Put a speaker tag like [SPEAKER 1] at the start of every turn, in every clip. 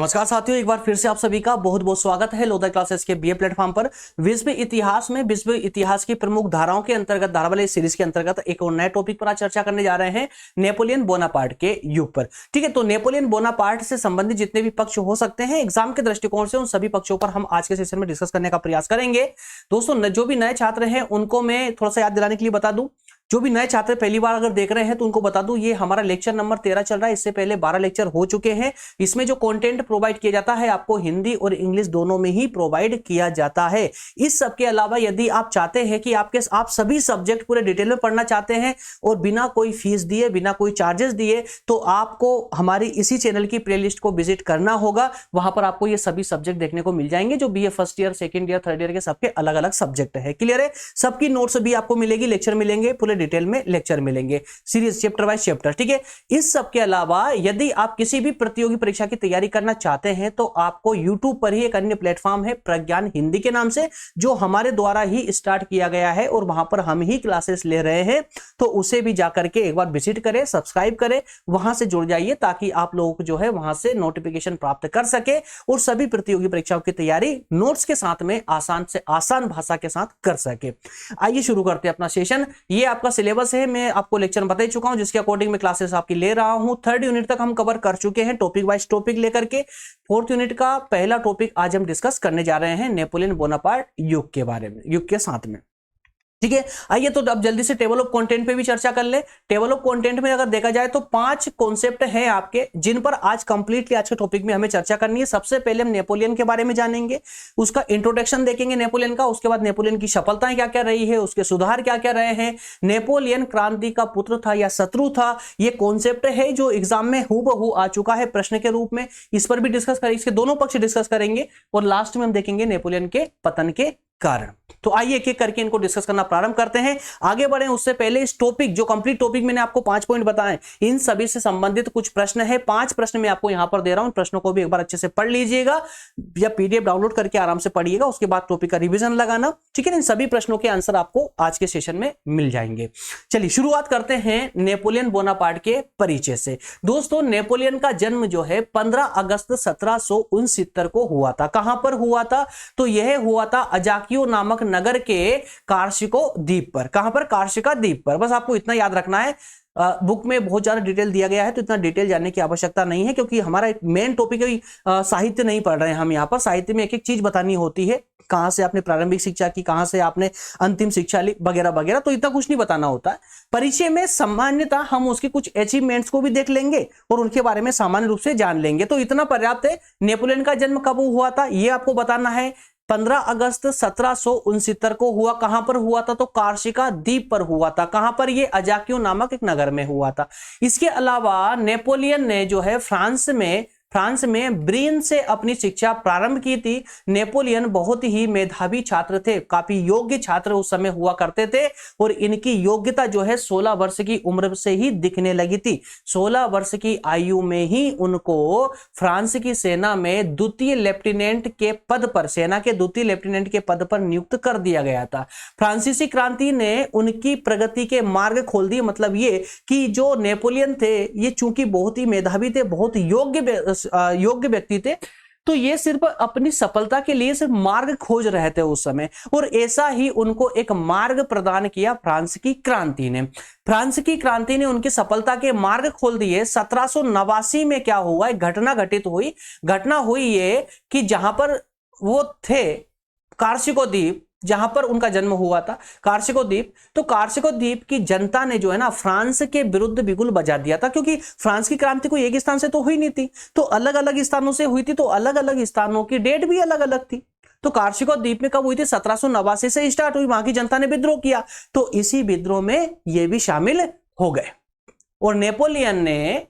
[SPEAKER 1] नमस्कार साथियों, एक बार फिर से आप सभी का बहुत बहुत स्वागत है लोधा क्लासेस के बीए प्लेटफॉर्म पर। विश्व इतिहास की प्रमुख धाराओं के अंतर्गत धारावाहिक सीरीज के अंतर्गत एक और नए टॉपिक पर आज चर्चा करने जा रहे हैं, नेपोलियन बोनापार्ट के युग पर। ठीक है, तो नेपोलियन बोनापार्ट से संबंधित जितने भी पक्ष हो सकते हैं एग्जाम के दृष्टिकोण से, उन सभी पक्षों पर हम आज के सेशन में डिस्कस करने का प्रयास करेंगे। दोस्तों, जो भी नए छात्र हैं उनको मैं थोड़ा सा याद दिलाने के लिए बता दूं, जो भी नए छात्र पहली बार अगर देख रहे हैं तो उनको बता दूं, ये हमारा लेक्चर नंबर 13 चल रहा है। इससे पहले 12 लेक्चर हो चुके हैं। इसमें जो कंटेंट प्रोवाइड किया जाता है आपको हिंदी और इंग्लिश दोनों में ही प्रोवाइड किया जाता है। इस सब के अलावा यदि आप चाहते हैं कि आप सभी सब्जेक्ट पूरे डिटेल में पढ़ना चाहते हैं और बिना कोई फीस दिए, बिना कोई चार्जेस दिए, तो आपको हमारी इसी चैनल की प्लेलिस्ट को विजिट करना होगा। वहां पर आपको ये सभी सब्जेक्ट देखने को मिल जाएंगे, जो BA first year, second year, third year के सबके अलग अलग सब्जेक्ट है। क्लियर है? सबकी नोट्स भी आपको मिलेगी, लेक्चर मिलेंगे, पूरे डिटेल में लेक्चर मिलेंगे, सीरीज चैप्टर वाइज चैप्टर। ठीक है, इस सब के अलावा यदि आप किसी भी प्रतियोगी परीक्षा की तैयारी करना चाहते हैं तो आपको YouTube पर ही एक अन्य प्लेटफॉर्म है प्रज्ञान हिंदी के नाम से, जो हमारे द्वारा ही स्टार्ट किया गया है और वहां पर हम ही क्लासेस ले रहे हैं। तो उसे भी जाकर के एक बार विजिट करें, सब्सक्राइब करें, वहां से जुड़ जाइए ताकि आप लोगों को जो है वहां से नोटिफिकेशन प्राप्त कर सके और सभी प्रतियोगी परीक्षाओं की तैयारी नोट्स के साथ में आसान से आसान भाषा के साथ कर सके। आइए शुरू करते हैं अपना सेशन। ये आपका सिलेबस है, मैं आपको लेक्चर बता ही चुका हूं, जिसके अकॉर्डिंग मैं क्लासेस आपकी ले रहा हूं। थर्ड यूनिट तक हम कवर कर चुके हैं टॉपिक वाइज टॉपिक लेकर के। फोर्थ यूनिट का पहला टॉपिक आज हम डिस्कस करने जा रहे हैं नेपोलियन बोनापार्ट युग के बारे में, युग के साथ में। ठीक है, आइए तो अब जल्दी से टेबल ऑफ कंटेंट पे भी चर्चा कर ले। टेबल ऑफ कंटेंट में अगर देखा जाए तो 5 कॉन्सेप्ट हैं आपके, जिन पर आज कंप्लीटली आज के टॉपिक में हमें चर्चा करनी है। सबसे पहले हम नेपोलियन के बारे में जानेंगे, उसका इंट्रोडक्शन देखेंगे नेपोलियन का। उसके बाद नेपोलियन की सफलताएं क्या क्या रही है, उसके सुधार क्या क्या रहे हैं, नेपोलियन क्रांति का पुत्र था या शत्रु था, ये कॉन्सेप्ट है जो एग्जाम में हूबहू आ चुका है प्रश्न के रूप में। इस पर भी डिस्कस करेंगे, इसके दोनों पक्ष डिस्कस करेंगे और लास्ट में हम देखेंगे नेपोलियन के पतन के कारण। तो आइए एक एक करके इनको डिस्कस करना प्रारंभ करते हैं। आगे बढ़े उससे पहले इस टॉपिक, जो कंप्लीट टॉपिक मैंने आपको 5 पॉइंट बताए, इन सभी से संबंधित कुछ प्रश्न है। 5 प्रश्न मैं आपको यहां पर दे रहा हूं, प्रश्नों को भी एक बार अच्छे से पढ़ लीजिएगा या पीडीएफ डाउनलोड करके आराम से पढ़िएगा, उसके बाद टॉपिक का रिवीजन लगाना। ठीक है, इन सभी प्रश्नों के आंसर आपको आज के सेशन में मिल जाएंगे। चलिए शुरुआत करते हैं नेपोलियन बोनापार्ट के परिचय से। दोस्तों, नेपोलियन का जन्म जो है 15 अगस्त 1769 को हुआ था। कहां पर हुआ था? तो यह हुआ था अजाकियो नामक नगर के कार्सिको द्वीप पर। कहां पर? कार्सिका द्वीप पर। बस आपको इतना याद रखना है। बुक में बहुत ज्यादा डिटेल दिया गया है तो इतना डिटेल जानने की आवश्यकता नहीं है, क्योंकि हमारा मेन टॉपिक है साहित्य नहीं पढ़ रहे हैं हम यहाँ पर। साहित्य में एक एक चीज बतानी होती है, कहां से आपने प्रारंभिक शिक्षा की, कहां से आपने अंतिम शिक्षा ली, वगैरह वगैरह, तो इतना कुछ नहीं बताना होता है। परिचय में सामान्यता हम उसके कुछ अचीवमेंट्स को भी देख लेंगे और उनके बारे में सामान्य रूप से जान लेंगे, तो इतना पर्याप्त है। नेपोलियन का जन्म कब हुआ था ये आपको बताना है। 15 अगस्त 1769 को हुआ। कहां पर हुआ था? तो कार्सिका द्वीप पर हुआ था। कहां पर? ये अजाकियो नामक एक नगर में हुआ था। इसके अलावा नेपोलियन ने जो है फ्रांस में ब्रीन से अपनी शिक्षा प्रारंभ की थी। नेपोलियन बहुत ही मेधावी छात्र थे, काफी योग्य छात्र उस समय हुआ करते थे और इनकी योग्यता जो है 16 वर्ष की उम्र से ही दिखने लगी थी। 16 वर्ष की आयु में ही उनको फ्रांस की सेना में द्वितीय लेफ्टिनेंट के पद पर, सेना के द्वितीय लेफ्टिनेंट के पद पर नियुक्त कर दिया गया था। फ्रांसीसी क्रांति ने उनकी प्रगति के मार्ग खोल दिए। मतलब ये कि जो नेपोलियन थे, ये चूंकि बहुत ही मेधावी थे, बहुत योग्य व्यक्ति थे, तो ये सिर्फ अपनी सफलता के लिए सिर्फ मार्ग खोज रहे थे उस समय, और ऐसा ही उनको एक मार्ग प्रदान किया फ्रांस की क्रांति ने। फ्रांस की क्रांति ने उनकी सफलता के मार्ग खोल दिए। 1789 में क्या हुआ? एक घटना घटित हुई। घटना हुई ये कि जहां पर वो थे कार्सिको द्वीप, जहां पर उनका जन्म हुआ था, कार्सिको द्वीप, तो कार्सिको द्वीप की जनता ने जो है ना फ्रांस के विरुद्ध बिगुल बजा दिया था, क्योंकि फ्रांस की क्रांति कोई एक स्थान से तो हुई नहीं थी, तो अलग अलग स्थानों से हुई थी, तो अलग अलग स्थानों की डेट भी अलग अलग थी। तो कार्सिको द्वीप में कब हुई थी? 1789 से स्टार्ट हुई। वहां की जनता ने विद्रोह किया, तो इसी विद्रोह में ये भी शामिल हो गए। और नेपोलियन ने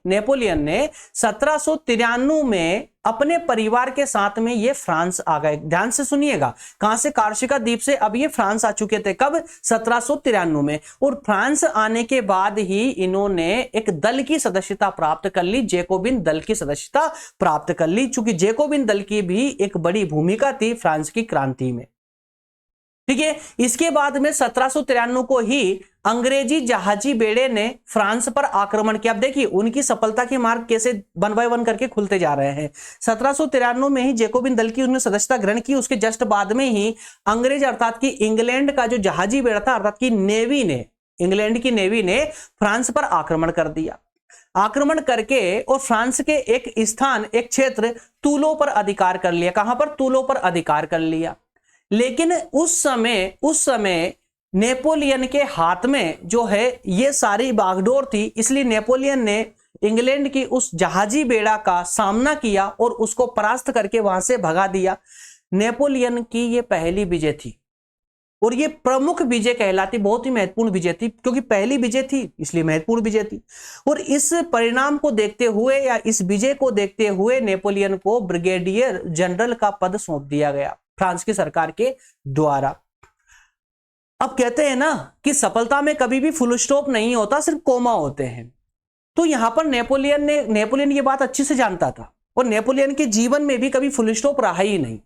[SPEAKER 1] 1793 में अपने परिवार के साथ में ये फ्रांस आ गए। ध्यान से सुनिएगा, कहां से? कार्सिका द्वीप से अब ये फ्रांस आ चुके थे। कब? 1793 में। और फ्रांस आने के बाद ही इन्होंने एक दल की सदस्यता प्राप्त कर ली, जैकोबिन दल की सदस्यता प्राप्त कर ली, चूंकि जैकोबिन दल की भी एक बड़ी भूमिका थी फ्रांस की क्रांति में। ठीक है। इसके बाद में 1793 को ही अंग्रेजी जहाजी बेड़े ने फ्रांस पर आक्रमण किया। अब देखिए उनकी सफलता के मार्ग कैसे वन बाय वन करके खुलते जा रहे हैं। 1793 में ही जैकोबिन दल की उन्होंने सदस्यता ग्रहण की। उसके जस्ट बाद में ही अंग्रेज अर्थात की इंग्लैंड का जो जहाजी बेड़ा था अर्थात की नेवी ने, इंग्लैंड की नेवी ने फ्रांस पर आक्रमण कर दिया। आक्रमण करके और फ्रांस के एक स्थान, एक क्षेत्र तूलो पर अधिकार कर लिया। कहां पर? तूलो पर अधिकार कर लिया। लेकिन उस समय नेपोलियन के हाथ में जो है ये सारी बागडोर थी, इसलिए नेपोलियन ने इंग्लैंड की उस जहाजी बेड़ा का सामना किया और उसको परास्त करके वहां से भगा दिया। नेपोलियन की ये पहली विजय थी और ये प्रमुख विजय कहलाती, बहुत ही महत्वपूर्ण विजय थी, क्योंकि पहली विजय थी इसलिए महत्वपूर्ण विजय थी। और इस परिणाम को देखते हुए या इस विजय को देखते हुए नेपोलियन को ब्रिगेडियर जनरल का पद सौंप दिया गया फ्रांस की सरकार के द्वारा। अब कहते हैं ना कि सफलता में कभी भी फुल स्टॉप नहीं होता, सिर्फ कोमा होते हैं। तो यहां पर नेपोलियन ये बात अच्छे से जानता था और नेपोलियन के जीवन में भी कभी फुल स्टॉप रहा ही नहीं।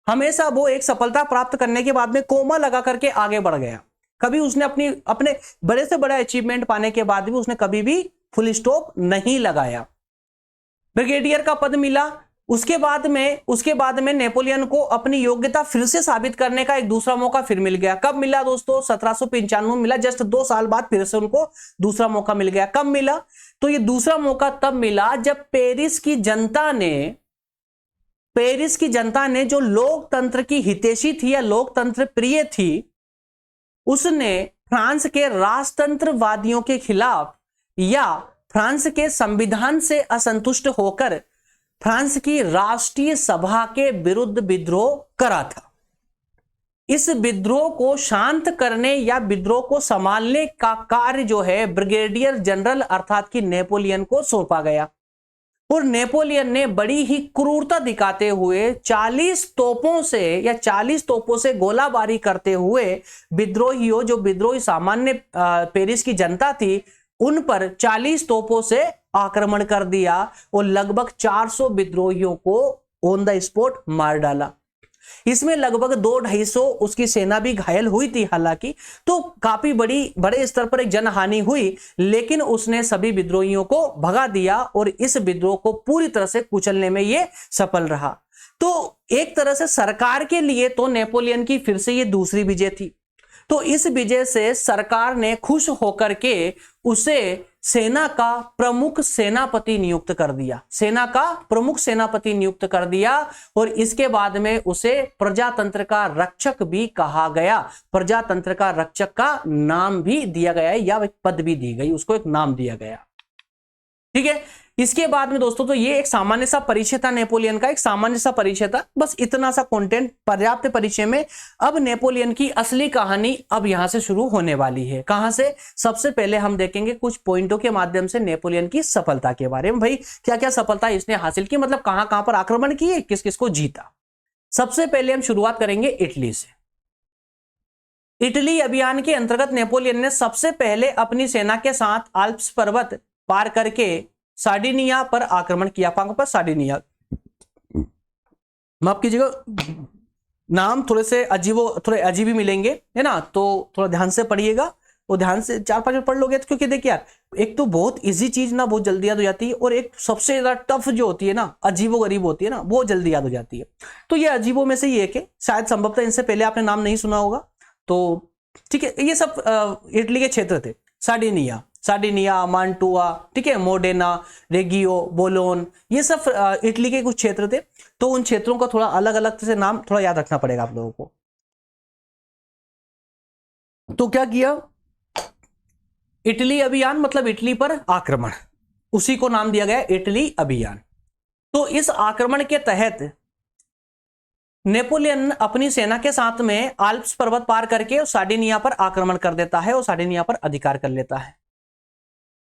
[SPEAKER 1] हमेशा वो एक सफलता प्राप्त करने के बाद में कोमा लगा करके आगे बढ़ गया। कभी उसने अपने बड़े से बड़ा अचीवमेंट पाने के बाद भी उसने कभी भी फुल स्टॉप नहीं लगाया। ब्रिगेडियर का पद मिला। उसके बाद में नेपोलियन को अपनी योग्यता फिर से साबित करने का एक दूसरा मौका फिर मिल गया। कब मिला दोस्तों? 1795 मिला। जस्ट 2 साल बाद फिर से उनको दूसरा मौका मिल गया। कब मिला? तो ये दूसरा मौका तब मिला जब पेरिस की जनता ने जो लोकतंत्र की हितैषी थी या लोकतंत्र प्रिय थी, उसने फ्रांस के राजतंत्रवादियों के खिलाफ या फ्रांस के संविधान से असंतुष्ट होकर फ्रांस की राष्ट्रीय सभा के विरुद्ध विद्रोह करा था। इस विद्रोह को शांत करने या विद्रोह को संभालने का कार्य जो है ब्रिगेडियर जनरल अर्थात कि नेपोलियन को सौंपा गया। और नेपोलियन ने बड़ी ही क्रूरता दिखाते हुए 40 तोपों से गोलाबारी करते हुए जो विद्रोही सामान्य पेरिस की जनता थी उन पर 40 तोपों से आक्रमण कर दिया और लगभग 400 विद्रोहियों को ऑन द स्पॉट मार डाला। इसमें लगभग 200-250 उसकी सेना भी घायल हुई थी हालांकि, तो काफी बड़े स्तर पर एक जनहानि हुई, लेकिन उसने सभी विद्रोहियों को भगा दिया और इस विद्रोह को पूरी तरह से कुचलने में यह सफल रहा। तो एक तरह से सरकार के लिए तो नेपोलियन की फिर से ये दूसरी विजय थी। तो इस विजय से सरकार ने खुश होकर के उसे सेना का प्रमुख सेनापति नियुक्त कर दिया और इसके बाद में उसे प्रजातंत्र का रक्षक भी कहा गया। प्रजातंत्र का रक्षक का नाम भी दिया गया या एक पद भी दी गई, उसको एक नाम दिया गया। ठीक है। इसके बाद में दोस्तों तो ये एक सामान्य सा परिचय था नेपोलियन का, एक सामान्य सा परिचय था, बस इतना सा कंटेंट पर्याप्त परिचय में। अब नेपोलियन की असली कहानी अब यहां से शुरू होने वाली है। कहां से? सबसे पहले हम देखेंगे कुछ पॉइंटों के माध्यम से नेपोलियन की सफलता के बारे में। भाई क्या क्या सफलता इसने हासिल की, मतलब कहां कहां पर आक्रमण किए, किस किस को जीता। सबसे पहले हम शुरुआत करेंगे इटली से। इटली अभियान के अंतर्गत नेपोलियन ने सबसे पहले अपनी सेना के साथ आल्प्स पर्वत पार करके सार्डिनिया पर आक्रमण किया। कहां पर? सार्डिनिया। माफ कीजिएगा, नाम थोड़े अजीब ही मिलेंगे, है ना, तो थोड़ा ध्यान से पढ़िएगा। और ध्यान से 4-5 बार पढ़ लोगे तो, क्योंकि देखिए यार एक तो बहुत इजी चीज ना बहुत जल्दी याद हो जाती है और एक सबसे ज्यादा टफ जो होती है ना, अजीबो गरीब होती है ना, वो जल्दी याद हो जाती है। तो ये अजीबों में से ये एक है, शायद संभवतः इनसे पहले आपने नाम नहीं सुना होगा। तो ठीक है, ये सब इटली के क्षेत्र थे। सार्डिनिया, मांटुआ, ठीक है, मोडेना, रेगियो, बोलोन, ये सब इटली के कुछ क्षेत्र थे। तो उन क्षेत्रों का थोड़ा अलग अलग से नाम थोड़ा याद रखना पड़ेगा आप लोगों को। तो क्या किया? इटली अभियान मतलब इटली पर आक्रमण, उसी को नाम दिया गया इटली अभियान। तो इस आक्रमण के तहत नेपोलियन अपनी सेना के साथ में आल्प्स पर्वत पार करके सार्डिनिया पर आक्रमण कर देता है और सार्डिनिया पर अधिकार कर लेता है।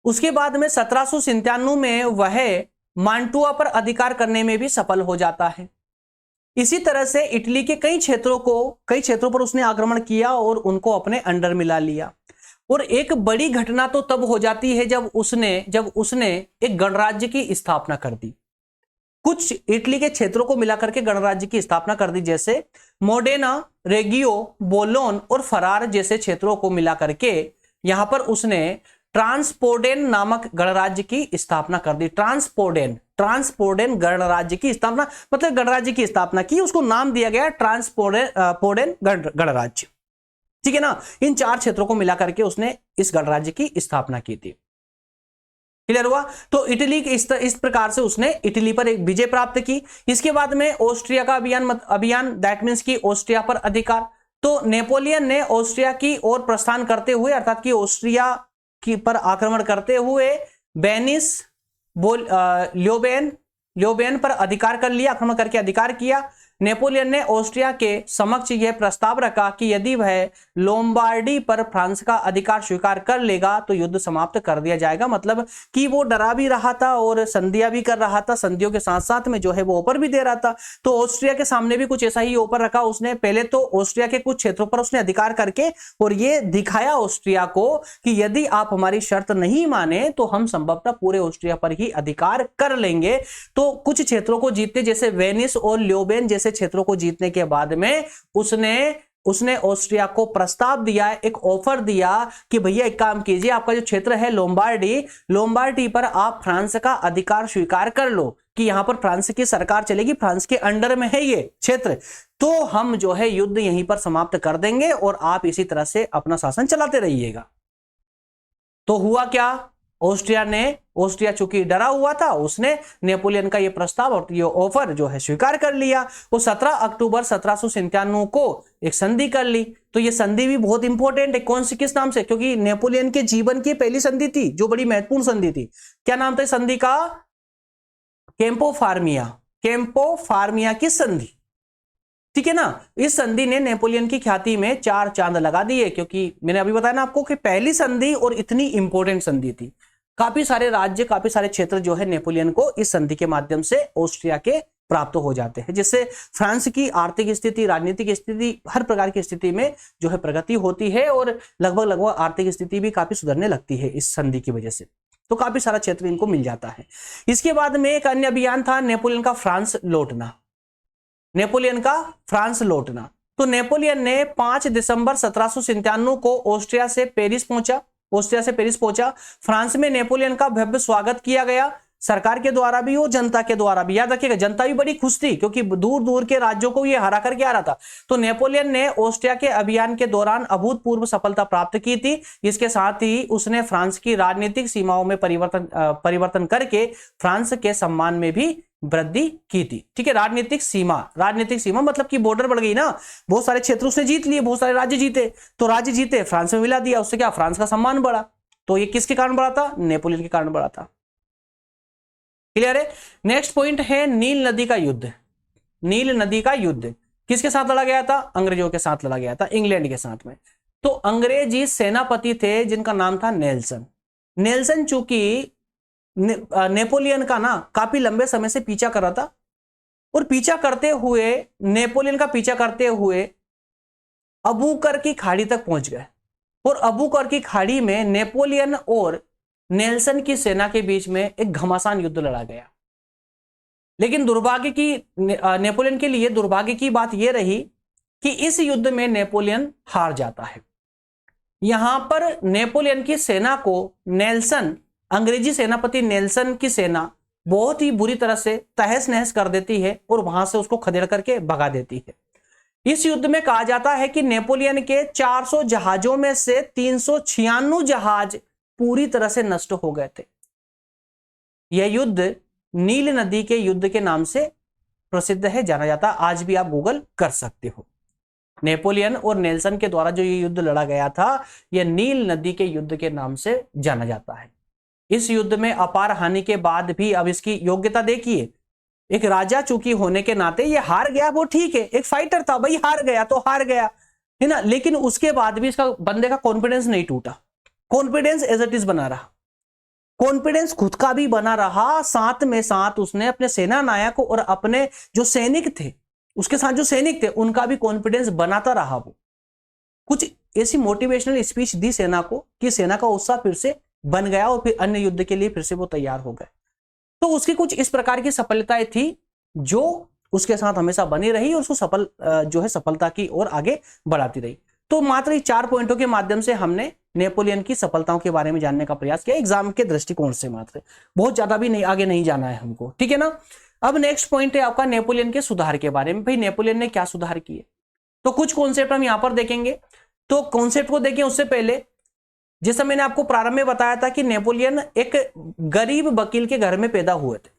[SPEAKER 1] उसके बाद में 1797 में वह मांटुआ पर अधिकार करने में भी सफल हो जाता है। इसी तरह से इटली के कई क्षेत्रों पर उसने आक्रमण किया और उनको अपने अंडर मिला लिया। और एक बड़ी घटना तो तब हो जाती है जब उसने एक गणराज्य की स्थापना कर दी। कुछ इटली के क्षेत्रों को मिलाकर के गणराज्य की स्थापना कर दी, जैसे मोडेना, रेगियो, बोलोन और फरार जैसे क्षेत्रों को मिलाकर के यहां पर उसने ट्रांसपोर्डेन नामक गणराज्य की स्थापना कर दी। ट्रांसपोर्डेन गणराज्य की स्थापना मतलब गणराज्य की स्थापना की, उसको नाम दिया गया ट्रांसपोर्डेन गणराज्य। ठीक है ना, इन 4 क्षेत्रों को मिलाकर के उसने इस गणराज्य की स्थापना की थी। क्लियर हुआ? तो इटली इस प्रकार से उसने इटली पर एक विजय प्राप्त की। इसके बाद में ऑस्ट्रिया का अभियान दैट मीन्स की ऑस्ट्रिया पर अधिकार। तो नेपोलियन ने ऑस्ट्रिया की ओर प्रस्थान करते हुए अर्थात कि ऑस्ट्रिया की पर आक्रमण करते हुए बेनिस, ल्योबेन पर अधिकार कर लिया, आक्रमण करके अधिकार किया। नेपोलियन ने ऑस्ट्रिया के समक्ष यह प्रस्ताव रखा कि यदि वह लोम्बार्डी पर फ्रांस का अधिकार स्वीकार कर लेगा तो युद्ध समाप्त कर दिया जाएगा। मतलब कि वो डरा भी रहा था और संधियां भी कर रहा था, संधियों के साथ साथ में जो है वो ऑफर भी दे रहा था। तो ऑस्ट्रिया के सामने भी कुछ ऐसा ही ऑफर रखा उसने। पहले तो ऑस्ट्रिया के कुछ क्षेत्रों पर उसने अधिकार करके और ये दिखाया ऑस्ट्रिया को कि यदि आप हमारी शर्त नहीं माने तो हम संभवतः पूरे ऑस्ट्रिया पर ही अधिकार कर लेंगे। तो कुछ क्षेत्रों को जीतने, जैसे वेनिस और ल्योबेन जैसे क्षेत्रों को जीतने के बाद में उसने ऑस्ट्रिया को प्रस्ताव दिया, एक ऑफर दिया कि भैया एक काम कीजिए, आपका जो क्षेत्र है लोम्बार्डी पर आप फ्रांस का अधिकार स्वीकार कर लो कि यहां पर फ्रांस की सरकार चलेगी, फ्रांस के अंडर में है ये क्षेत्र, तो हम जो है युद्ध यहीं पर समाप्त कर देंगे और आप इसी तरह से अपना शासन चलाते रहिएगा। तो हुआ क्या, ऑस्ट्रिया चूंकि डरा हुआ था, उसने नेपोलियन का यह प्रस्ताव और ये ऑफर जो है स्वीकार कर लिया। वो 17 अक्टूबर 1797 को एक संधि कर ली। तो ये संधि भी बहुत इंपॉर्टेंट है। कौन सी, किस नाम से? क्योंकि नेपोलियन के जीवन की पहली संधि थी जो बड़ी महत्वपूर्ण संधि थी। क्या नाम था संधि का? कैंपो फार्मिया की संधि। ठीक है ना, इस संधि ने नेपोलियन की ख्याति में 4 चांद लगा दिए, क्योंकि मैंने अभी बताया ना आपको कि पहली संधि और इतनी इंपॉर्टेंट संधि थी। काफी सारे राज्य, काफी सारे क्षेत्र जो है नेपोलियन को इस संधि के माध्यम से ऑस्ट्रिया के प्राप्त हो जाते हैं, जिससे फ्रांस की आर्थिक स्थिति, राजनीतिक स्थिति, हर प्रकार की स्थिति में जो है प्रगति होती है और लगभग आर्थिक स्थिति भी काफी सुधरने लगती है इस संधि की वजह से। तो काफी सारा क्षेत्र इनको मिल जाता है। इसके बाद में एक अन्य अभियान था नेपोलियन का फ्रांस लौटना। तो नेपोलियन ने 5 दिसंबर 1797 को ऑस्ट्रिया से पेरिस पहुंचा। फ्रांस में नेपोलियन का भव्य स्वागत किया गया, सरकार के द्वारा भी और जनता के द्वारा भी। याद रखिएगा, जनता भी बड़ी खुश थी क्योंकि दूर दूर के राज्यों को ये हरा करके आ रहा था। तो नेपोलियन ने ऑस्ट्रिया के अभियान के दौरान अभूतपूर्व सफलता प्राप्त की थी। इसके साथ ही उसने फ्रांस की राजनीतिक सीमाओं में परिवर्तन करके फ्रांस के सम्मान में भी वृद्धि की थी। ठीक है, राजनीतिक सीमा मतलब कि बॉर्डर बढ़ गई ना, बहुत सारे क्षेत्र उसने जीत लिए, बहुत सारे राज्य जीते, फ्रांस में मिला दिया। उससे क्या, फ्रांस का सम्मान बढ़ा। तो ये किसके कारण बढ़ा था? नेपोलियन के कारण बढ़ा था। क्लियर है? नेक्स्ट पॉइंट है नील नदी का युद्ध किसके साथ लड़ा गया था? अंग्रेजों के साथ लड़ा गया था, इंग्लैंड के साथ में। तो अंग्रेजी सेनापति थे जिनका नाम था नेल्सन चूंकि नेपोलियन का ना काफी लंबे समय से पीछा कर रहा था और नेपोलियन का पीछा करते हुए अबूकर की खाड़ी तक पहुंच गए और अबूकर की खाड़ी में नेपोलियन और नेल्सन की सेना के बीच में एक घमासान युद्ध लड़ा गया। लेकिन नेपोलियन के लिए दुर्भाग्य की बात यह रही कि इस युद्ध में नेपोलियन हार जाता है। यहां पर नेपोलियन की सेना को अंग्रेजी सेनापति नेल्सन की सेना बहुत ही बुरी तरह से तहस नहस कर देती है और वहां से उसको खदेड़ करके भगा देती है। इस युद्ध में कहा जाता है कि नेपोलियन के 400 जहाजों में से 396 जहाज पूरी तरह से नष्ट हो गए थे। यह युद्ध नील नदी के युद्ध के नाम से प्रसिद्ध है, जाना जाता। आज भी आप गूगल कर सकते हो। नेपोलियन और नेल्सन के द्वारा जो ये युद्ध लड़ा गया था, यह नील नदी के युद्ध के नाम से जाना जाता है। इस युद्ध में अपार हानि के बाद भी अब इसकी योग्यता देखिए। एक राजा चूंकि होने के नाते ये हार गया, वो ठीक है, एक फाइटर था भाई, हार गया तो हार गया है ना। लेकिन उसके बाद भी इसका बंदे का कॉन्फिडेंस नहीं टूटा, कॉन्फिडेंस एज इट इज बना रहा, कॉन्फिडेंस खुद का भी बना रहा। साथ में साथ उसने अपने सेना नायक और अपने जो सैनिक थे, उसके साथ जो सैनिक थे, उनका भी कॉन्फिडेंस बनाता रहा। वो कुछ ऐसी मोटिवेशनल स्पीच दी सेना को कि सेना का उत्साह फिर से बन गया और फिर अन्य युद्ध के लिए फिर से वो तैयार हो गए। तो उसकी कुछ इस प्रकार की सफलताएं थी जो उसके साथ हमेशा बनी रही और उसको सफलता की ओर आगे बढ़ाती रही। तो मात्र 4 पॉइंटों के माध्यम से हमने नेपोलियन की सफलताओं के बारे में जानने का प्रयास किया एग्जाम के दृष्टिकोण से, मात्र बहुत ज्यादा भी नहीं आगे नहीं जाना है हमको, ठीक है ना। अब नेक्स्ट पॉइंट है आपका नेपोलियन के सुधार के बारे में। भाई नेपोलियन ने क्या सुधार किए, तो कुछ कॉन्सेप्ट हम यहां पर देखेंगे। तो कॉन्सेप्ट को देखें उससे पहले, जैसा मैंने आपको प्रारंभ में बताया था कि नेपोलियन एक गरीब वकील के घर में पैदा हुए थे।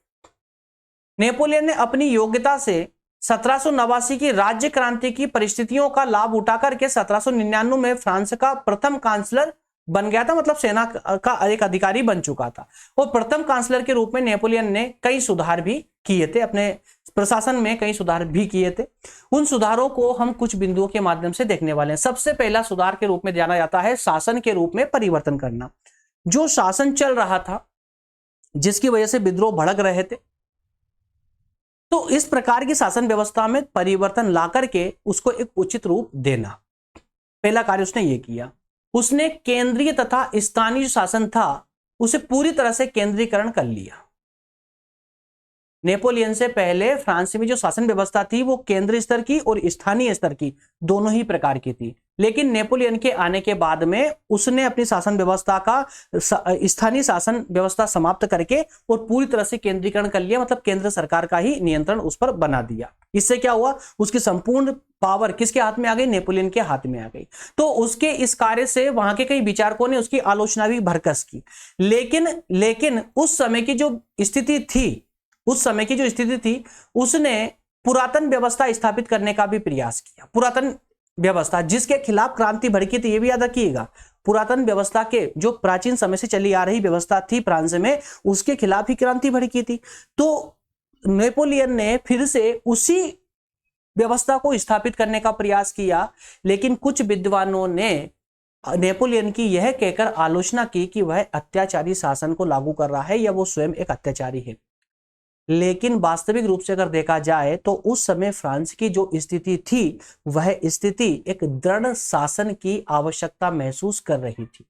[SPEAKER 1] नेपोलियन ने अपनी योग्यता से 1789 की राज्य क्रांति की परिस्थितियों का लाभ उठाकर के 1799 में फ्रांस का प्रथम कांसलर बन गया था, मतलब सेना का एक अधिकारी बन चुका था। और प्रथम कांसलर के रूप में नेपोलियन ने कई सुधार भी किए थे, अपने प्रशासन में कई सुधार भी किए थे। उन सुधारों को हम कुछ बिंदुओं के माध्यम से देखने वाले हैं। सबसे पहला सुधार के रूप में जाना जाता है शासन के रूप में परिवर्तन करना। जो शासन चल रहा था जिसकी वजह से विद्रोह भड़क रहे थे, तो इस प्रकार की शासन व्यवस्था में परिवर्तन ला करके उसको एक उचित रूप देना, पहला कार्य उसने ये किया। उसने केंद्रीय तथा स्थानीय शासन था उसे पूरी तरह से केंद्रीकरण कर लिया। नेपोलियन से पहले फ्रांस में जो शासन व्यवस्था थी वो केंद्रीय स्तर की और स्थानीय स्तर की दोनों ही प्रकार की थी। लेकिन नेपोलियन के आने के बाद में उसने अपनी शासन व्यवस्था का स्थानीय शासन व्यवस्था समाप्त करके और पूरी तरह से केंद्रीकरण कर लिया, मतलब केंद्र सरकार का ही नियंत्रण उस पर बना दिया। इससे क्या हुआ, उसकी संपूर्ण पावर किसके हाथ में आ गई, नेपोलियन के हाथ में आ गई। तो उसके इस कार्य से वहां के कई विचारकों ने उसकी आलोचना भी भरकस की। लेकिन उस समय की जो स्थिति थी उसने पुरातन व्यवस्था स्थापित करने का भी प्रयास किया। पुरातन व्यवस्था जिसके खिलाफ क्रांति भड़की थी, ये भी याद रखिएगा, पुरातन व्यवस्था के जो प्राचीन समय से चली आ रही व्यवस्था थी फ्रांस में, उसके खिलाफ ही क्रांति भड़की थी। तो नेपोलियन ने फिर से उसी व्यवस्था को स्थापित करने का प्रयास किया। लेकिन कुछ विद्वानों ने नेपोलियन की यह कहकर आलोचना की कि वह अत्याचारी शासन को लागू कर रहा है या वो स्वयं एक अत्याचारी है। लेकिन वास्तविक रूप से अगर देखा जाए तो उस समय फ्रांस की जो स्थिति थी वह स्थिति एक दृढ़ शासन की आवश्यकता महसूस कर रही थी।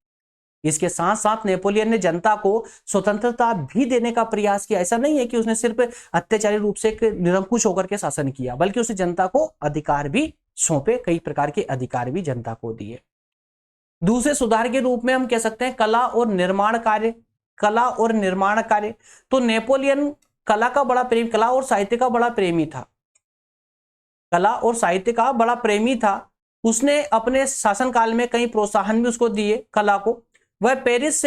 [SPEAKER 1] इसके साथ साथ नेपोलियन ने जनता को स्वतंत्रता भी देने का प्रयास किया। ऐसा नहीं है कि उसने सिर्फ अत्याचारी रूप से एक निरंकुश होकर के शासन किया, बल्कि उसने जनता को अधिकार भी सौंपे, कई प्रकार के अधिकार भी जनता को दिए। दूसरे सुधार के रूप में हम कह सकते हैं कला और निर्माण कार्य। तो नेपोलियन कला और साहित्य का बड़ा प्रेमी था। उसने अपने शासनकाल में कई प्रोत्साहन भी उसको दिए कला को। वह पेरिस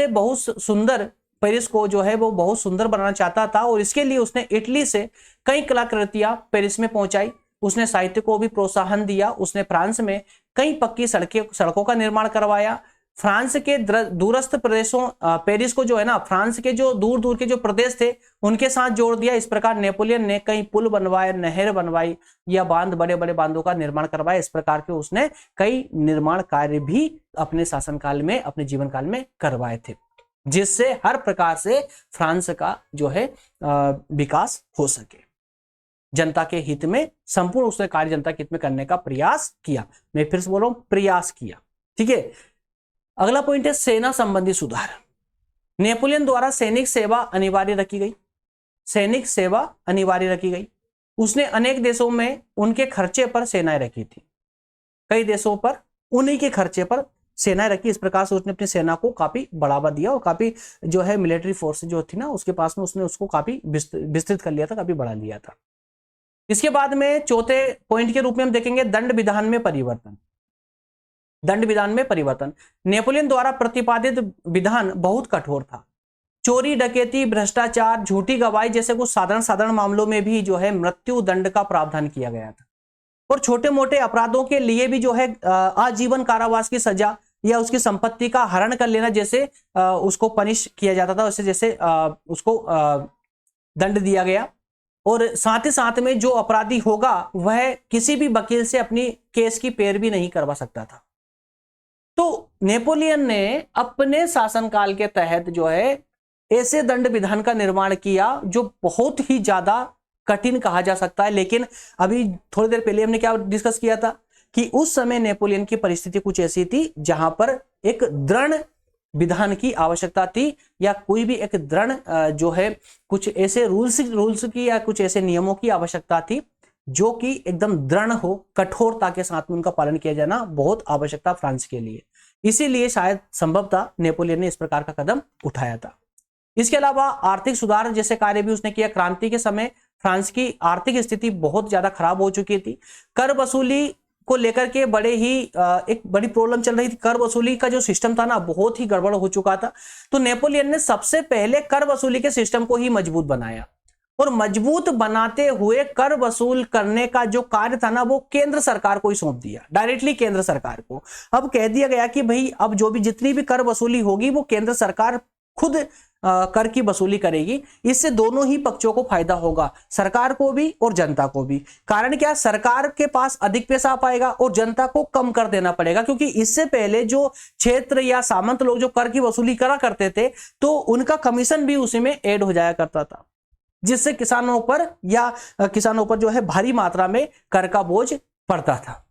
[SPEAKER 1] को जो है वो बहुत सुंदर बनाना चाहता था और इसके लिए उसने इटली से कई कलाकृतियां पेरिस में पहुंचाई। उसने साहित्य को भी प्रोत्साहन दिया। उसने फ्रांस में कई पक्की सड़कों का निर्माण करवाया। फ्रांस के दूरस्थ प्रदेशों, पेरिस को जो है ना, फ्रांस के जो दूर के जो प्रदेश थे उनके साथ जोड़ दिया। इस प्रकार नेपोलियन ने कई पुल बनवाए, नहर बनवाई या बड़े बड़े बांधों का निर्माण करवाया। इस प्रकार के उसने कई निर्माण कार्य भी अपने शासनकाल में, अपने जीवन काल में करवाए थे, जिससे हर प्रकार से फ्रांस का जो है विकास हो सके। जनता के हित में संपूर्ण उसने कार्य जनता के हित में करने का प्रयास किया। मैं फिर से बोल रहा हूं, प्रयास किया, ठीक है। अगला पॉइंट है सेना संबंधी सुधार। नेपोलियन द्वारा सैनिक सेवा अनिवार्य रखी गई। उसने अनेक देशों में उनके खर्चे पर सेनाएं रखी थी। कई देशों पर उन्हीं के खर्चे पर सेनाएं रखी। इस प्रकार से उसने अपनी सेना को काफी बढ़ावा दिया और काफी जो है मिलिट्री फोर्स जो थी ना उसके पास में, उसने उसको काफी विस्तृत कर लिया था, काफी बढ़ा लिया था। इसके बाद में चौथे पॉइंट के रूप में हम देखेंगे दंड विधान में परिवर्तन। नेपोलियन द्वारा प्रतिपादित विधान बहुत कठोर था। चोरी, डकैती, भ्रष्टाचार, झूठी गवाही जैसे कुछ साधारण मामलों में भी जो है मृत्यु दंड का प्रावधान किया गया था। और छोटे मोटे अपराधों के लिए भी जो है आजीवन कारावास की सजा या उसकी संपत्ति का हरण कर लेना जैसे उसको पनिश किया जाता था, जैसे उसको दंड दिया गया। और साथ ही साथ में जो अपराधी होगा वह किसी भी वकील से अपनी केस की पैरवी नहीं करवा सकता था। तो नेपोलियन ने अपने शासनकाल के तहत जो है ऐसे दंड विधान का निर्माण किया जो बहुत ही ज्यादा कठिन कहा जा सकता है। लेकिन अभी थोड़ी देर पहले हमने क्या डिस्कस किया था कि उस समय नेपोलियन की परिस्थिति कुछ ऐसी थी जहां पर एक दृढ़ विधान की आवश्यकता थी, या कोई भी एक दृढ़ जो है कुछ ऐसे रूल्स की या कुछ ऐसे नियमों की आवश्यकता थी जो कि एकदम दृढ़ हो, कठोरता के साथ में उनका पालन किया जाना बहुत आवश्यकता फ्रांस के लिए। इसीलिए शायद संभवतः नेपोलियन ने इस प्रकार का कदम उठाया था। इसके अलावा आर्थिक सुधार जैसे कार्य भी उसने किया। क्रांति के समय फ्रांस की आर्थिक स्थिति बहुत ज्यादा खराब हो चुकी थी। कर वसूली को लेकर के एक बड़ी प्रॉब्लम चल रही थी। कर वसूली का जो सिस्टम था ना, बहुत ही गड़बड़ हो चुका था। तो नेपोलियन ने सबसे पहले कर वसूली के सिस्टम को ही मजबूत बनाया, और मजबूत बनाते हुए कर वसूल करने का जो कार्य था ना, वो केंद्र सरकार को ही सौंप दिया, डायरेक्टली केंद्र सरकार को। अब कह दिया गया कि भाई अब जो भी जितनी भी कर वसूली होगी वो केंद्र सरकार खुद कर की वसूली करेगी। इससे दोनों ही पक्षों को फायदा होगा, सरकार को भी और जनता को भी। कारण क्या, सरकार के पास अधिक पैसा आ पाएगा और जनता को कम कर देना पड़ेगा, क्योंकि इससे पहले जो क्षेत्र या सामंत लोग जो कर की वसूली करा करते थे तो उनका कमीशन भी उसी में ऐड हो जाया करता था, जिससे किसानों पर जो है भारी मात्रा में कर का बोझ पड़ता था,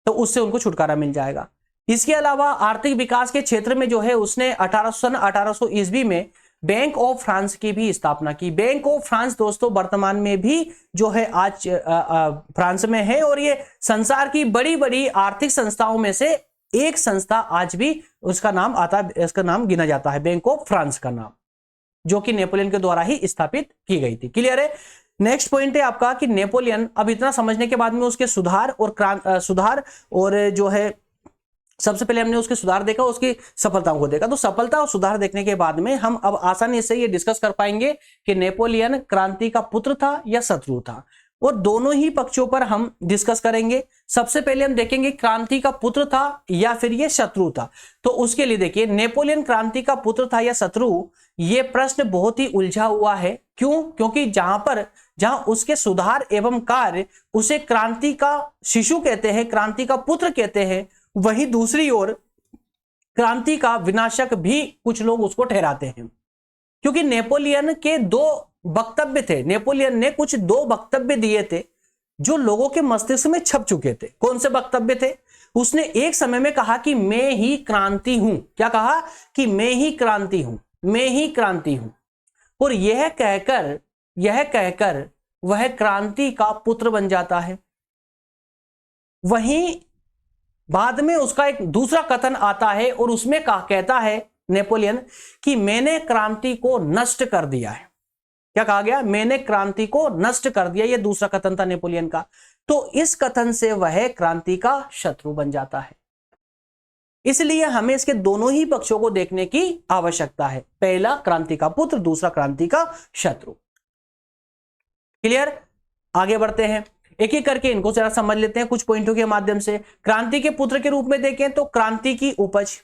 [SPEAKER 1] तो उससे उनको छुटकारा मिल जाएगा। इसके अलावा आर्थिक विकास के क्षेत्र में जो है उसने 1800 ईस्वी में बैंक ऑफ फ्रांस की भी स्थापना की। बैंक ऑफ फ्रांस दोस्तों वर्तमान में भी जो है आज फ्रांस में है, और ये संसार की बड़ी बड़ी आर्थिक संस्थाओं में से एक संस्था आज भी उसका नाम आता है, इसका नाम गिना जाता है बैंक ऑफ फ्रांस का नाम, जो कि नेपोलियन के द्वारा ही स्थापित की गई थी। क्लियर है। नेक्स्ट पॉइंट है आपका कि नेपोलियन, अब इतना समझने के बाद में उसके सुधार और जो है सबसे पहले हमने उसके सुधार देखा, उसकी सफलताओं को देखा। तो सफलता और सुधार देखने के बाद में हम अब आसानी से ये डिस्कस कर पाएंगे कि नेपोलियन क्रांति का पुत्र था या शत्रु था, और दोनों ही पक्षों पर हम डिस्कस करेंगे। सबसे पहले हम देखेंगे क्रांति का पुत्र था या फिर ये शत्रु था। तो उसके लिए देखिए, नेपोलियन क्रांति का पुत्र था या शत्रु, ये प्रश्न बहुत ही उलझा हुआ है। क्यों? क्योंकि जहां उसके सुधार एवं कार्य उसे क्रांति का शिशु कहते हैं, क्रांति का पुत्र कहते हैं, वहीं दूसरी ओर क्रांति का विनाशक भी कुछ लोग उसको ठहराते हैं, क्योंकि नेपोलियन के दो वक्तव्य थे। नेपोलियन ने कुछ दो वक्तव्य दिए थे जो लोगों के मस्तिष्क में छप चुके थे। कौन से वक्तव्य थे? उसने एक समय में कहा कि मैं ही क्रांति हूं। क्या कहा? कि मैं ही क्रांति हूं, मैं ही क्रांति हूं। और यह कहकर वह क्रांति का पुत्र बन जाता है। वहीं बाद में उसका एक दूसरा कथन आता है और उसमें कहता है नेपोलियन कि मैंने क्रांति को नष्ट कर दिया है। क्या कहा गया? मैंने क्रांति को नष्ट कर दिया। यह दूसरा कथन था नेपोलियन का। तो इस कथन से वह क्रांति का शत्रु बन जाता है। इसलिए हमें इसके दोनों ही पक्षों को देखने की आवश्यकता है, पहला क्रांति का पुत्र, दूसरा क्रांति का शत्रु। क्लियर? आगे बढ़ते हैं, एक एक करके इनको जरा समझ लेते हैं कुछ पॉइंटों के माध्यम से। क्रांति के पुत्र के रूप में देखें तो क्रांति की उपज,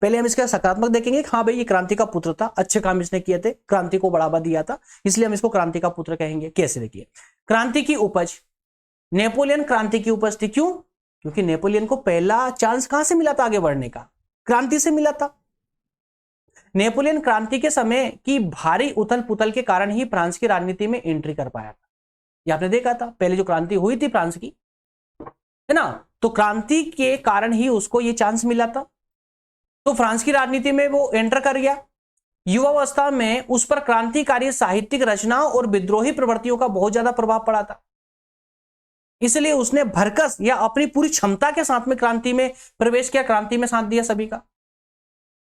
[SPEAKER 1] पहले हम इसका सकारात्मक देखेंगे। हाँ भाई, ये क्रांति का पुत्र था, अच्छे काम इसने किए थे, क्रांति को बढ़ावा दिया था, इसलिए हम इसको क्रांति का पुत्र कहेंगे। कैसे? देखिए, क्रांति की उपज, नेपोलियन क्रांति की उपज थी। क्यों? क्योंकि नेपोलियन को पहला चांस कहां से मिला था आगे बढ़ने का? क्रांति से मिला था। नेपोलियन क्रांति के समय की भारी उथल पुथल के कारण ही फ्रांस की राजनीति में एंट्री कर पाया था। ये आपने देखा था, पहले जो क्रांति हुई थी फ्रांस की, है ना, तो क्रांति के कारण ही उसको ये चांस मिला था। तो फ्रांस की राजनीति में वो एंटर कर गया। युवावस्था में उस पर क्रांतिकारी साहित्यिक रचनाओं और विद्रोही प्रवृत्तियों का बहुत ज्यादा प्रभाव पड़ा था, इसलिए उसने भरकस या अपनी पूरी क्षमता के साथ में क्रांति में प्रवेश किया, क्रांति में साथ दिया सभी का।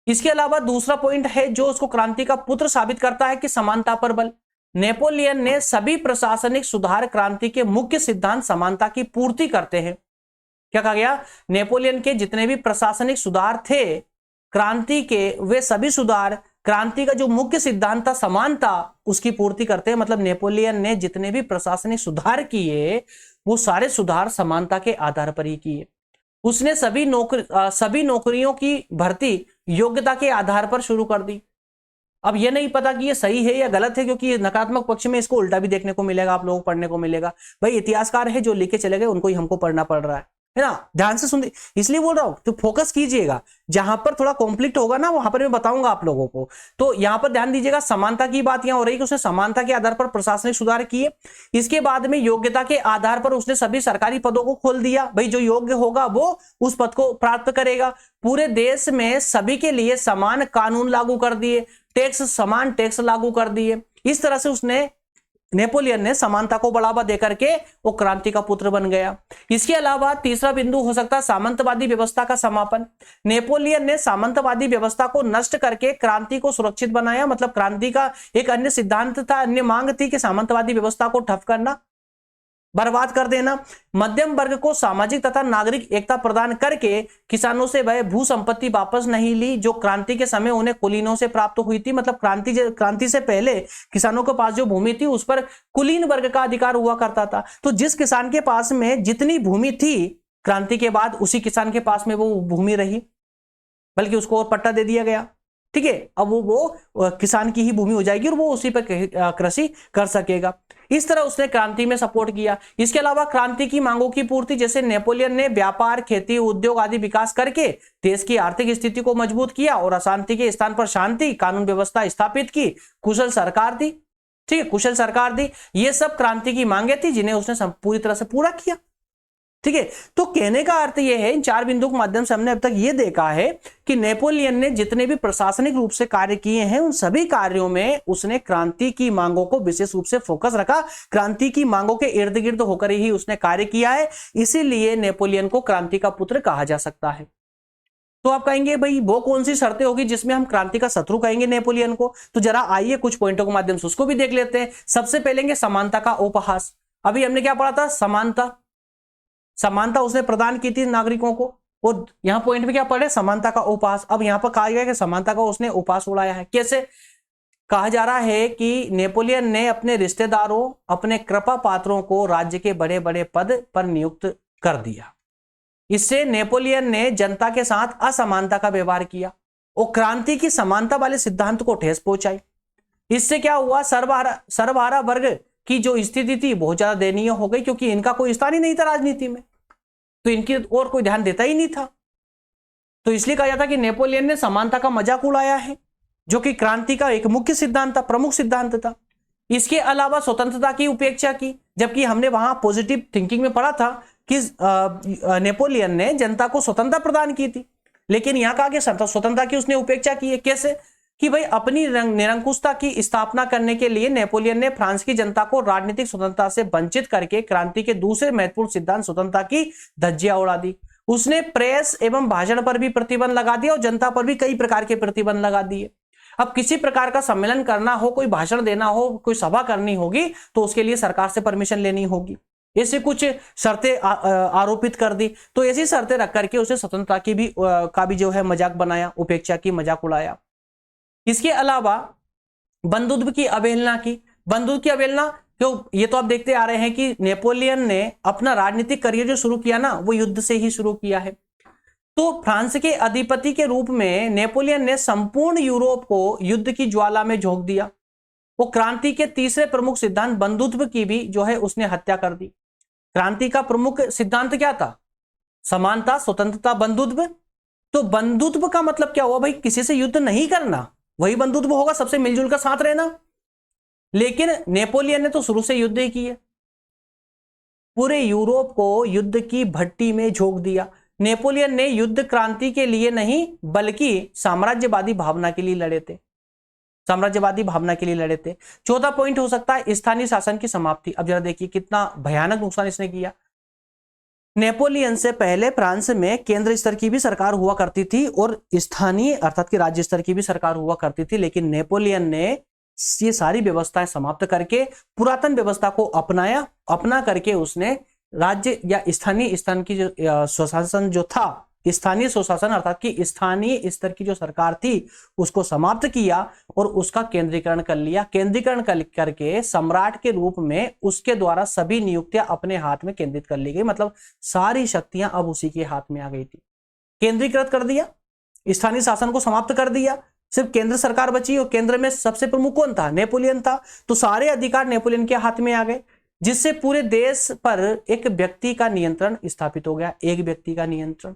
[SPEAKER 1] इसके अलावा दूसरा पॉइंट है जो उसको क्रांति का पुत्र साबित करता है कि समानता पर बल। नेपोलियन ने सभी प्रशासनिक सुधार क्रांति के मुख्य सिद्धांत समानता की पूर्ति करते हैं। क्या कहा गया? नेपोलियन के जितने भी प्रशासनिक सुधार थे क्रांति के, वे सभी सुधार क्रांति का जो मुख्य सिद्धांत था समानता, उसकी पूर्ति करते हैं। मतलब नेपोलियन ने जितने भी प्रशासनिक सुधार किए वो सारे सुधार समानता के आधार पर ही किए। उसने सभी नौकरियों की भर्ती योग्यता के आधार पर शुरू कर दी। अब ये नहीं पता कि ये सही है या गलत है, क्योंकि नकारात्मक पक्ष में इसको उल्टा भी देखने को मिलेगा, आप लोगों को पढ़ने को मिलेगा। भाई इतिहासकार है जो लिखे चले गए, उनको ही हमको पढ़ना पड़ रहा है। है ना, ध्यान से सुन, इसलिए बोल रहा हूं तो फोकस कीजिएगा, जहां पर थोड़ा कॉन्फ्लिक्ट होगा ना वहां पर मैं बताऊंगा आप लोगों को। तो यहां पर ध्यान दीजिएगा, समानता की बात यहां हो रही है कि उसने समानता के आधार पर प्रशासनिक सुधार किए। इसके बाद में योग्यता के आधार पर उसने सभी सरकारी पदों को खोल दिया, भाई जो योग्य होगा वो उस पद को प्राप्त करेगा। पूरे देश में सभी के लिए समान कानून लागू कर दिए, समान टैक्स लागू कर दिए। इस तरह से उसने, नेपोलियन ने समानता को बढ़ावा देकर के वो क्रांति का पुत्र बन गया। इसके अलावा तीसरा बिंदु हो सकता है सामंतवादी व्यवस्था का समापन। नेपोलियन ने सामंतवादी व्यवस्था को नष्ट करके क्रांति को सुरक्षित बनाया। मतलब क्रांति का एक अन्य सिद्धांत था, अन्य मांग थी कि सामंतवादी व्यवस्था को ठप करना, बर्बाद कर देना। मध्यम वर्ग को सामाजिक तथा नागरिक एकता प्रदान करके किसानों से वह भू संपत्ति वापस नहीं ली जो क्रांति के समय उन्हें कुलीनों से प्राप्त हुई थी। मतलब क्रांति से पहले किसानों के पास जो भूमि थी उस पर कुलीन वर्ग का अधिकार हुआ करता था। तो जिस किसान के पास में जितनी भूमि थी क्रांति के बाद उसी किसान के पास में वो भूमि रही, बल्कि उसको और पट्टा दे दिया गया। ठीक है, अब वो किसान की ही भूमि हो जाएगी और वो उसी पर कृषि कर सकेगा। इस तरह उसने क्रांति में सपोर्ट किया। इसके अलावा क्रांति की मांगों की पूर्ति, जैसे नेपोलियन ने व्यापार, खेती, उद्योग आदि विकास करके देश की आर्थिक स्थिति को मजबूत किया और अशांति के स्थान पर शांति, कानून व्यवस्था स्थापित की, कुशल सरकार दी। ठीक है, कुशल सरकार दी। ये सब क्रांति की मांगे थी जिन्हें उसने पूरी तरह से पूरा किया। ठीक है, तो कहने का अर्थ यह है, इन 4 बिंदुओं के माध्यम से हमने अब तक यह देखा है कि नेपोलियन ने जितने भी प्रशासनिक रूप से कार्य किए हैं उन सभी कार्यों में उसने क्रांति की मांगों को विशेष रूप से फोकस रखा। क्रांति की मांगों के इर्द गिर्द होकर ही उसने कार्य किया है, इसीलिए नेपोलियन को क्रांति का पुत्र कहा जा सकता है। तो आप कहेंगे भाई वो कौन सी शर्तें होगी जिसमें हम क्रांति का शत्रु कहेंगे नेपोलियन को? तो जरा आइए कुछ पॉइंटों के माध्यम से उसको भी देख लेते हैं। सबसे पहले समानता का उपहास। अभी हमने क्या पढ़ा था? समानता उसने प्रदान की थी नागरिकों को, और यहां पॉइंट में क्या पढ़े? समानता का उपहास। अब यहां पर कहा गया कि समानता का उसने उपहास उड़ाया है। कैसे? कहा जा रहा है कि नेपोलियन ने अपने रिश्तेदारों, अपने कृपा पात्रों को राज्य के बड़े बड़े पद पर नियुक्त कर दिया। इससे नेपोलियन ने जनता के साथ असमानता का व्यवहार किया और क्रांति की समानता वाले सिद्धांत को ठेस पहुंचाई। इससे क्या हुआ? सर्वहारा वर्ग की जो स्थिति थी बहुत ज्यादा दयनीय हो गई, क्योंकि इनका कोई स्थान ही नहीं था राजनीति में, तो इनकी और कोई ध्यान देता ही नहीं था। तो इसलिए कहा जाता कि नेपोलियन ने समानता का मजाक उड़ाया है, जो कि क्रांति का एक मुख्य सिद्धांत था, प्रमुख सिद्धांत था। इसके अलावा स्वतंत्रता की उपेक्षा की, जबकि हमने वहां पॉजिटिव थिंकिंग में पढ़ा था कि नेपोलियन ने जनता को स्वतंत्रता प्रदान की थी, लेकिन यहां कहा कि स्वतंत्रता की उसने उपेक्षा की है। कैसे? कि भाई अपनी निरंकुशता की स्थापना करने के लिए नेपोलियन ने फ्रांस की जनता को राजनीतिक स्वतंत्रता से वंचित करके क्रांति के दूसरे महत्वपूर्ण सिद्धांत स्वतंत्रता की धज्जियां उड़ा दी। उसने प्रेस एवं भाषण पर भी प्रतिबंध लगा दिया और जनता पर भी कई प्रकार के प्रतिबंध लगा दिए। अब किसी प्रकार का सम्मेलन करना हो, कोई भाषण देना हो, कोई सभा करनी होगी तो उसके लिए सरकार से परमिशन लेनी होगी। ऐसे कुछ शर्तें आरोपित कर दी। तो ऐसी शर्तें रख करके उसे स्वतंत्रता की का भी जो है मजाक बनाया, उपेक्षा की, मजाक उड़ाया। इसके अलावा बंधुत्व की अवहेलना की। बंधुत्व की अवहेलना, तो ये तो आप देखते आ रहे हैं कि नेपोलियन ने अपना राजनीतिक करियर जो शुरू किया ना वो युद्ध से ही शुरू किया है। तो फ्रांस के अधिपति के रूप में नेपोलियन ने संपूर्ण यूरोप को युद्ध की ज्वाला में झोंक दिया। वो क्रांति के तीसरे प्रमुख सिद्धांत बंधुत्व की भी जो है उसने हत्या कर दी। क्रांति का प्रमुख सिद्धांत क्या था? समानता, स्वतंत्रता, बंधुत्व। तो बंधुत्व का मतलब क्या हुआ? भाई किसी से युद्ध नहीं करना, वही बंधुत्व होगा, सबसे मिलजुल कर साथ रहना। लेकिन नेपोलियन ने तो शुरू से युद्ध ही किए, पूरे यूरोप को युद्ध की भट्टी में झोंक दिया। नेपोलियन ने युद्ध क्रांति के लिए नहीं बल्कि साम्राज्यवादी भावना के लिए लड़े थे, साम्राज्यवादी भावना के लिए लड़े थे। चौथा पॉइंट हो सकता है स्थानीय शासन की समाप्ति। अब जरा देखिए कितना भयानक नुकसान इसने किया। नेपोलियन से पहले फ्रांस में केंद्र स्तर की भी सरकार हुआ करती थी और स्थानीय अर्थात कि राज्य स्तर की भी सरकार हुआ करती थी, लेकिन नेपोलियन ने ये सारी व्यवस्थाएं समाप्त करके पुरातन व्यवस्था को अपना करके उसने राज्य या स्थानीय स्तर की जो स्वशासन जो था, स्थानीय स्वशासन अर्थात कि स्थानीय स्तर की जो सरकार थी उसको समाप्त किया और उसका केंद्रीकरण कर लिया। केंद्रीकरण करके सम्राट के रूप में उसके द्वारा सभी नियुक्तियां अपने हाथ में केंद्रित कर ली गई। मतलब सारी शक्तियां अब उसी के हाथ में आ गई थी। केंद्रीकृत कर दिया, स्थानीय शासन को समाप्त कर दिया, सिर्फ केंद्र सरकार बची और केंद्र में सबसे प्रमुख कौन था? नेपोलियन था। तो सारे अधिकार नेपोलियन के हाथ में आ गए। जिससे पूरे देश पर एक व्यक्ति का नियंत्रण स्थापित हो गया, एक व्यक्ति का नियंत्रण।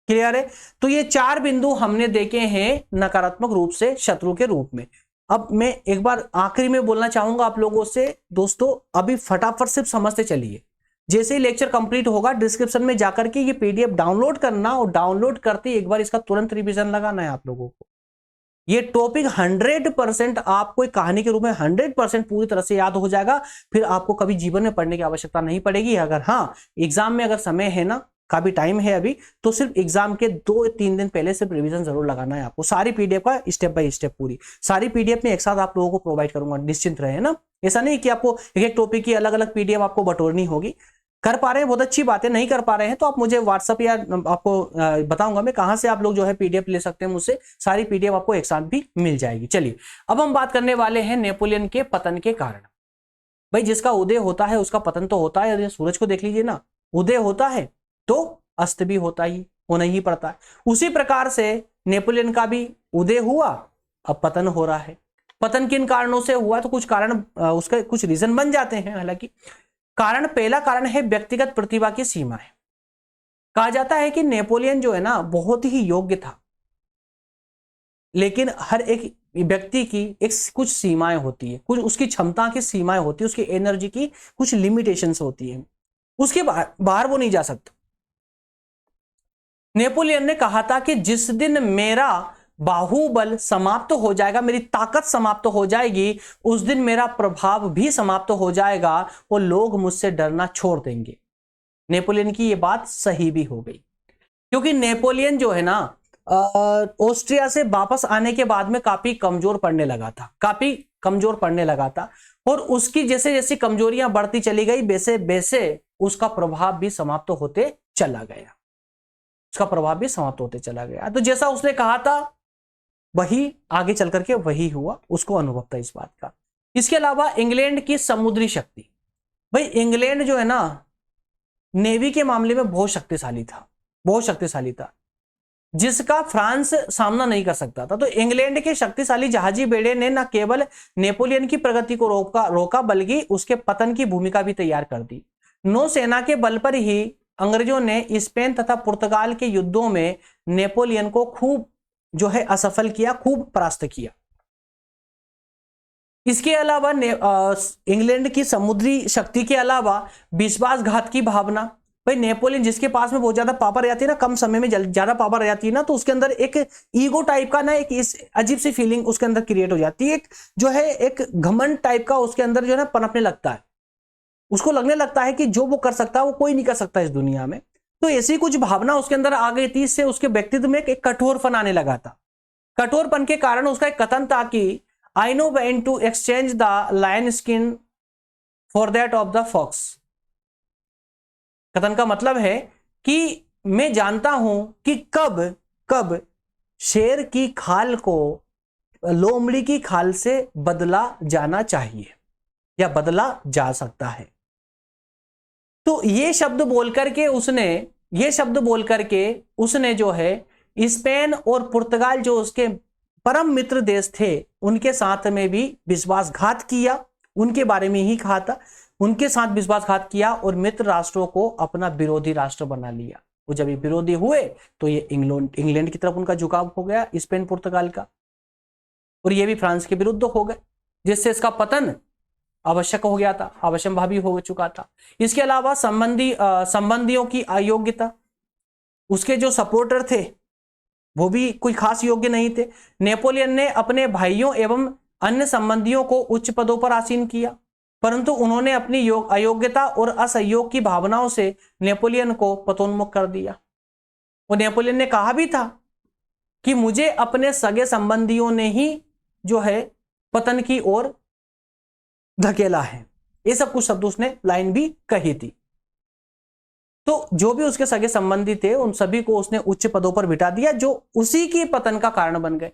[SPEAKER 1] क्लियर है? तो ये 4 बिंदु हमने देखे हैं नकारात्मक रूप से शत्रु के रूप में। अब मैं एक बार आखिरी में बोलना चाहूंगा आप लोगों से, दोस्तों अभी फटाफट सिर्फ समझते चलिए। जैसे ही लेक्चर कंप्लीट होगा डिस्क्रिप्शन में जाकर के ये पीडीएफ डाउनलोड करना, और डाउनलोड करते एक बार इसका तुरंत रिवीजन लगाना है आप लोगों को। ये टॉपिक 100% आपको एक कहानी के रूप में 100% पूरी तरह से याद हो जाएगा। फिर आपको कभी जीवन में पढ़ने की आवश्यकता नहीं पड़ेगी। अगर हाँ एग्जाम में अगर समय है ना, काफी टाइम है अभी, तो सिर्फ एग्जाम के 2-3 दिन पहले सिर्फ रिवीजन जरूर लगाना है आपको। सारी पीडीएफ का स्टेप बाय स्टेप पूरी सारी पीडीएफ में एक साथ आप लोगों को प्रोवाइड करूंगा, निश्चिंत रहे ना। ऐसा नहीं कि आपको एक टॉपिक की अलग अलग पीडीएफ आपको बटोरनी होगी। कर पा रहे हैं बहुत अच्छी बात है, नहीं कर पा रहे हैं तो आप मुझे व्हाट्सअप या आपको बताऊंगा मैं कहां से आप लोग जो है पीडीएफ ले सकते हैं मुझसे। सारी पीडीएफ आपको एक साथ भी मिल जाएगी। चलिए अब हम बात करने वाले हैं नेपोलियन के पतन के कारण। भाई जिसका उदय होता है उसका पतन तो होता है। यदि सूरज को देख लीजिए ना, उदय होता है तो अस्त भी होता ही होना ही पड़ता है। उसी प्रकार से नेपोलियन का भी उदय हुआ, अब पतन हो रहा है। पतन किन कारणों से हुआ, तो कुछ कारण उसका कुछ रीजन बन जाते हैं। हालांकि कारण, पहला कारण है व्यक्तिगत प्रतिभा की सीमाएं। कहा जाता है कि नेपोलियन जो है ना बहुत ही योग्य था, लेकिन हर एक व्यक्ति की एक कुछ सीमाएं होती है, कुछ उसकी क्षमता की सीमाएं होती है, उसकी एनर्जी की कुछ लिमिटेशंस होती है, उसके बाहर वो नहीं जा सकता। नेपोलियन ने कहा था कि जिस दिन मेरा बाहुबल समाप्त हो जाएगा, मेरी ताकत समाप्त हो जाएगी, उस दिन मेरा प्रभाव भी समाप्त हो जाएगा और लोग मुझसे डरना छोड़ देंगे। नेपोलियन की यह बात सही भी हो गई, क्योंकि नेपोलियन जो है ना ऑस्ट्रिया से वापस आने के बाद में काफी कमजोर पड़ने लगा था, और उसकी जैसे जैसे कमजोरियां बढ़ती चली गई वैसे वैसे उसका प्रभाव भी समाप्त होते चला गया। तो जैसा उसने कहा था वही आगे चल करके वही हुआ, उसको अनुभव था इस बात का। इसके अलावा इंग्लैंड की समुद्री शक्ति। भाई इंग्लैंड जो है ना नेवी के मामले में बहुत शक्तिशाली था, जिसका फ्रांस सामना नहीं कर सकता था। तो इंग्लैंड के शक्तिशाली जहाजी बेड़े ने न केवल नेपोलियन की प्रगति को रोका बल्कि उसके पतन की भूमिका भी तैयार कर दी। नौसेना के बल पर ही अंग्रेजों ने स्पेन तथा पुर्तगाल के युद्धों में नेपोलियन को खूब जो है असफल किया, खूब परास्त किया। इसके अलावा इंग्लैंड की समुद्री शक्ति के अलावा विश्वासघात की भावना। भाई नेपोलियन जिसके पास में बहुत ज्यादा पावर आ जाती है ना, कम समय में ज्यादा पावर आ जाती है ना, तो उसके अंदर एक ईगो टाइप का ना एक अजीब सी फीलिंग उसके अंदर क्रिएट हो जाती है। एक जो है एक घमंड टाइप का उसके अंदर जो है ना पनपने लगता है। उसको लगने लगता है कि जो वो कर सकता है वो कोई नहीं कर सकता इस दुनिया में। तो ऐसी कुछ भावना उसके अंदर आ गई थी, इससे उसके व्यक्तित्व में एक कठोरपन आने लगा था। कठोरपन के कारण उसका एक कथन था कि I know when to exchange the lion skin for that of the fox. कथन का मतलब है कि मैं जानता हूं कि कब शेर की खाल को लोमड़ी की खाल से बदला जाना चाहिए या बदला जा सकता है। तो ये शब्द बोलकर के उसने जो है स्पेन और पुर्तगाल जो उसके परम मित्र देश थे उनके साथ में भी विश्वासघात किया। उनके बारे में ही कहा था, उनके साथ विश्वासघात किया और मित्र राष्ट्रों को अपना विरोधी राष्ट्र बना लिया। वो जब ये विरोधी हुए तो ये इंग्लैंड की तरफ उनका झुकाव हो गया, स्पेन पुर्तगाल का, और ये भी फ्रांस के विरुद्ध हो गए, जिससे इसका पतन आवश्यक हो गया था, अवश्यंभावी हो चुका था। इसके अलावा संबंधियों की अयोग्यता, उसके जो सपोर्टर थे वो भी कोई खास योग्य नहीं थे। नेपोलियन ने अपने भाइयों एवं अन्य संबंधियों को उच्च पदों पर आसीन किया, परंतु उन्होंने अपनी अयोग्यता और असहयोग की भावनाओं से नेपोलियन को पतोन्मुख कर दिया। और नेपोलियन ने कहा भी था कि मुझे अपने सगे संबंधियों ने ही जो है पतन की ओर धकेला है। ये सब कुछ शब्द उसने लाइन भी कही थी। तो जो भी उसके सगे संबंधी थे उन सभी को उसने उच्च पदों पर बिठा दिया, जो उसी की पतन का कारण बन गए।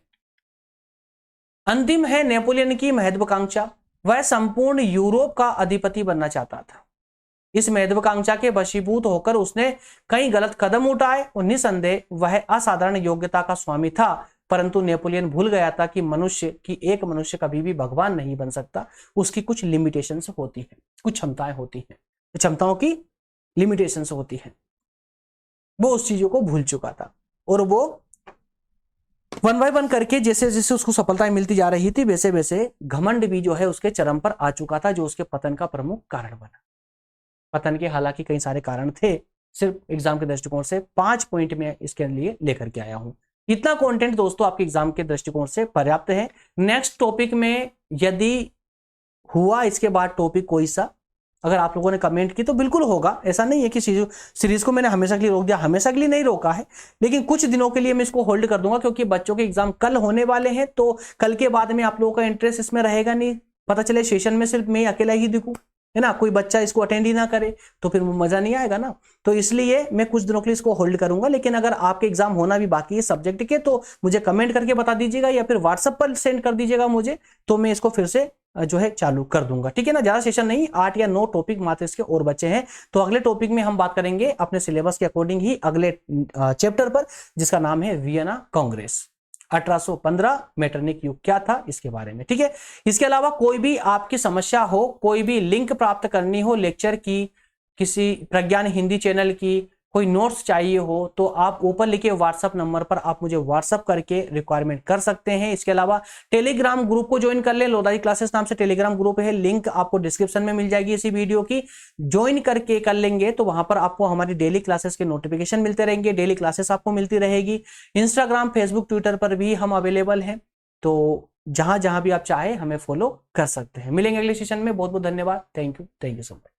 [SPEAKER 1] अंतिम है नेपोलियन की महत्वाकांक्षा। वह संपूर्ण यूरोप का अधिपति बनना चाहता था। इस महत्वाकांक्षा के वशीभूत होकर उसने कई गलत कदम उठाए और निसंदेह वह असाधारण योग्यता का स्वामी था, परंतु नेपोलियन भूल गया था कि एक मनुष्य कभी भी भगवान नहीं बन सकता, उसकी कुछ लिमिटेशंस होती है, कुछ क्षमताएं होती हैं, क्षमताओं की लिमिटेशंस होती हैं। वो उस चीजों को भूल चुका था और वो वन बाय वन करके जैसे जैसे उसको सफलताएं मिलती जा रही थी वैसे वैसे घमंड भी जो है उसके चरम पर आ चुका था, जो उसके पतन का प्रमुख कारण बना। पतन के हालांकि कई सारे कारण थे, सिर्फ एग्जाम के दृष्टिकोण से 5 पॉइंट में इसके लिए लेकर के आया हूं। इतना कंटेंट दोस्तों आपके एग्जाम के दृष्टिकोण से पर्याप्त है। नेक्स्ट टॉपिक में यदि हुआ इसके बाद टॉपिक कोई सा, अगर आप लोगों ने कमेंट की तो बिल्कुल होगा, ऐसा नहीं है कि सीरीज को मैंने हमेशा के लिए रोक दिया, हमेशा के लिए नहीं रोका है, लेकिन कुछ दिनों के लिए मैं इसको होल्ड कर दूंगा क्योंकि बच्चों के एग्जाम कल होने वाले हैं। तो कल के बाद में आप लोगों का इंटरेस्ट इसमें रहेगा नहीं, पता चले सेशन में सिर्फ मैं अकेला ही दिखूं, है ना, कोई बच्चा इसको अटेंड ही ना करे तो फिर मजा नहीं आएगा ना। तो इसलिए मैं कुछ दिनों के लिए इसको होल्ड करूंगा। लेकिन अगर आपके एग्जाम होना भी बाकी है सब्जेक्ट के तो मुझे कमेंट करके बता दीजिएगा या फिर व्हाट्सएप पर सेंड कर दीजिएगा मुझे, तो मैं इसको फिर से जो है चालू कर दूंगा, ठीक है ना। ज्यादा सेशन नहीं, 8 या 9 टॉपिक मात्र इसके और बचे हैं। तो अगले टॉपिक में हम बात करेंगे अपने सिलेबस के अकॉर्डिंग ही अगले चैप्टर पर, जिसका नाम है वियना कांग्रेस 1815 मेटरनिक युग क्या था इसके बारे में, ठीक है। इसके अलावा कोई भी आपकी समस्या हो, कोई भी लिंक प्राप्त करनी हो लेक्चर की, किसी प्रज्ञान हिंदी चैनल की, कोई नोट्स चाहिए हो, तो आप ऊपर लिखे व्हाट्सएप नंबर पर आप मुझे व्हाट्सएप करके रिक्वायरमेंट कर सकते हैं। इसके अलावा टेलीग्राम ग्रुप को ज्वाइन कर ले, लोधारी क्लासेस नाम से टेलीग्राम ग्रुप है, लिंक आपको डिस्क्रिप्शन में मिल जाएगी इसी वीडियो की। ज्वाइन करके कर लेंगे तो वहां पर आपको हमारी डेली क्लासेस के नोटिफिकेशन मिलते रहेंगे, डेली क्लासेस आपको मिलती रहेगी। इंस्टाग्राम, फेसबुक, ट्विटर पर भी हम अवेलेबल हैं, तो जहां जहां भी आप चाहे हमें फॉलो कर सकते हैं। मिलेंगे अगले सेशन में। बहुत बहुत धन्यवाद। Thank you so much.